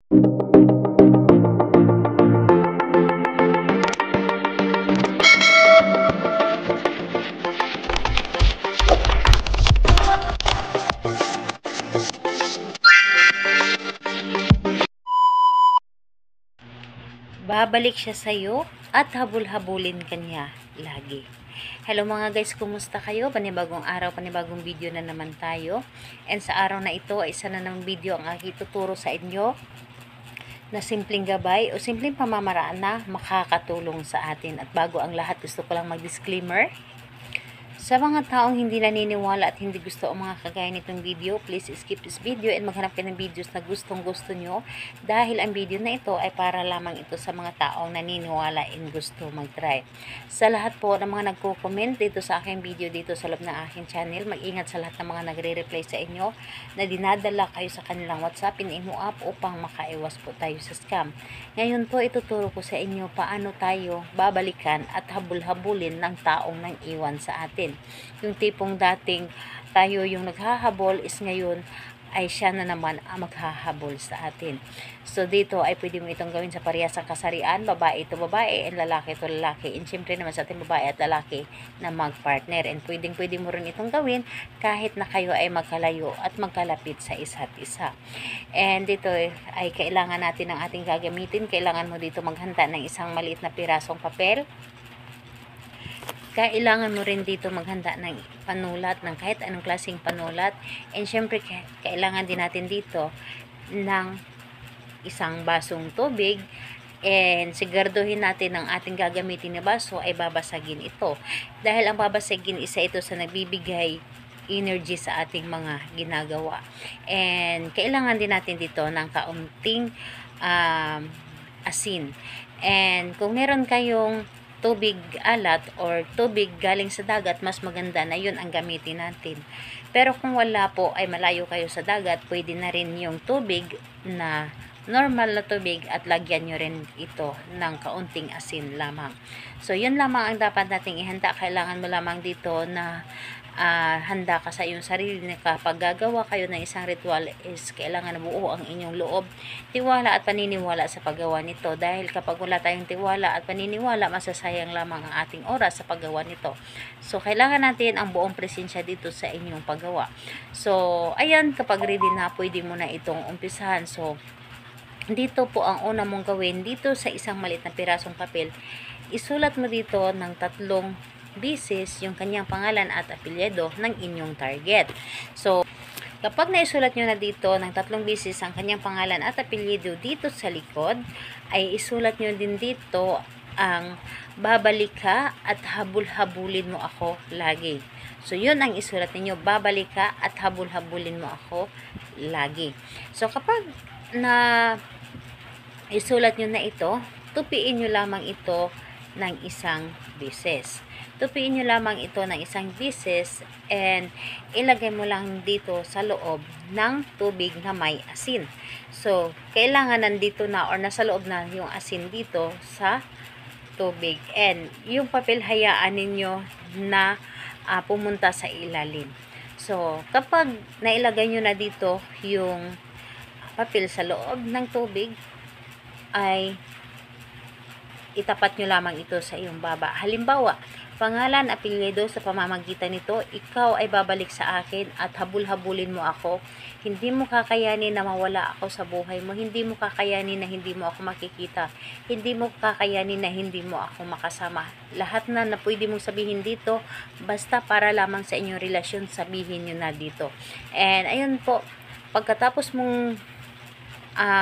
Babalik siya sa'yo at habul-habulin ka niya lagi. Hello mga guys, kumusta kayo? Panibagong araw, panibagong video na naman tayo. And sa araw na ito ay isa na ng video ang aking tuturo sa inyo na simpleng gabay o simpleng pamamaraan na makakatulong sa atin. At bago ang lahat, gusto ko lang mag-disclaimer. Sa mga taong hindi naniniwala at hindi gusto ang mga kagaya nitong video, please skip this video and maghanap kayo ng videos na gustong-gusto nyo dahil ang video na ito ay para lamang ito sa mga taong naniniwala and gusto mag-try. Sa lahat po ng mga nagko-comment dito sa aking video dito sa loob ng aking channel, mag-ingat sa lahat ng mga nagre-reply sa inyo na dinadala kayo sa kanilang WhatsApp in Imo app upang makaiwas po tayo sa scam. Ngayon po ituturo ko sa inyo paano tayo babalikan at habul-habulin ng taong nang iwan sa atin. Yung tipong dating tayo yung naghahabol is ngayon ay siya na naman ang maghahabol sa atin. So dito ay pwede mo itong gawin sa parehas ng kasarian, babae ito babae and lalaki ito lalaki. And syempre naman sa ating babae at lalaki na magpartner. And pwede mo rin itong gawin kahit na kayo ay magkalayo at magkalapit sa isa't isa. And dito ay kailangan natin ng ating gagamitin. Kailangan mo dito maghanda ng isang maliit na pirasong papel. Kailangan mo rin dito maghanda ng panulat, ng kahit anong klaseng panulat. And syempre, kailangan din natin dito ng isang basong tubig. And siguraduhin natin ang ating gagamitin na baso ay babasagin ito. Dahil ang babasagin, isa ito sa nagbibigay energy sa ating mga ginagawa. And kailangan din natin dito ng kaunting asin. And kung meron kayong tubig alat or tubig galing sa dagat, mas maganda na yun ang gamitin natin. Pero kung wala po ay malayo kayo sa dagat, pwede na rin yung tubig na normal na tubig at lagyan nyo rin ito ng kaunting asin lamang. So yun lamang ang dapat nating ihanda. Kailangan mo lamang dito na handa ka sa iyong sarili na kapag gagawa kayo ng isang ritual is kailangan na buo ang inyong loob, tiwala at paniniwala sa paggawa nito. Dahil kapag wala tayong tiwala at paniniwala, masasayang lamang ang ating oras sa paggawa nito. So kailangan natin ang buong presensya dito sa inyong paggawa. So ayan, kapag ready na, pwede mo na itong umpisahan. So dito po ang una mong gawin, dito sa isang maliit na pirasong papel, isulat mo dito ng 3 beses yung kanyang pangalan at apelyido ng inyong target. So, kapag naisulat nyo na dito ng 3 beses ang kanyang pangalan at apelyido dito sa likod, ay isulat nyo din dito ang babalik ka at habul-habulin mo ako lagi. So, yun ang isulat ninyo, babalik ka at habul-habulin mo ako lagi. So, kapag na isulat nyo na ito, tupiin nyo lamang ito ng isang beses. Tupiin nyo lamang ito ng isang beses and ilagay mo lang dito sa loob ng tubig na may asin. So, kailangan nandito na or nasa loob na yung asin dito sa tubig. And yung papel hayaan ninyo na pumunta sa ilalim. So, kapag nailagay nyo na dito yung papel sa loob ng tubig, ay itapat nyo lamang ito sa iyong baba. Halimbawa, pangalan, apelyido, sa pamamagitan nito, ikaw ay babalik sa akin at habul-habulin mo ako. Hindi mo kakayanin na mawala ako sa buhay mo. Hindi mo kakayanin na hindi mo ako makikita. Hindi mo kakayanin na hindi mo ako makasama. Lahat na pwede mong sabihin dito, basta para lamang sa inyong relasyon, sabihin nyo na dito. And ayun po, pagkatapos mong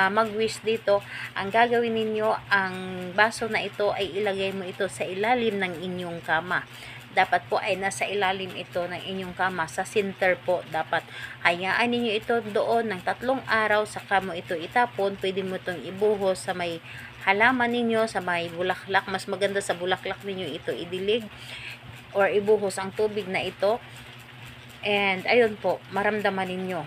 mag-wish dito, ang gagawin ninyo, ang baso na ito ay ilagay mo ito sa ilalim ng inyong kama. Dapat po ay nasa ilalim ito ng inyong kama, sa center po dapat. Hayaan ninyo ito doon ng 3 araw, saka mo ito itapon. Pwede mo itong ibuhos sa may halaman ninyo, sa may bulaklak. Mas maganda sa bulaklak ninyo ito idilig or ibuhos ang tubig na ito. And ayun po, maramdaman ninyo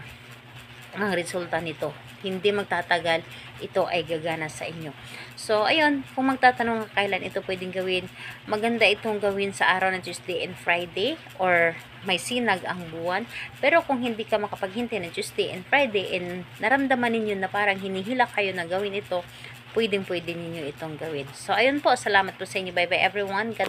ang resulta nito. Hindi magtatagal, ito ay gagana sa inyo. So, ayun, kung magtatanong ka kailan ito pwedeng gawin, maganda itong gawin sa araw ng Tuesday and Friday or may sinag ang buwan. Pero kung hindi ka makapaghintay ng Tuesday and Friday and naramdaman ninyo na parang hinihila kayo na gawin ito, pwedeng-pwede ninyo itong gawin. So, ayun po. Salamat po sa inyo. Bye-bye everyone. God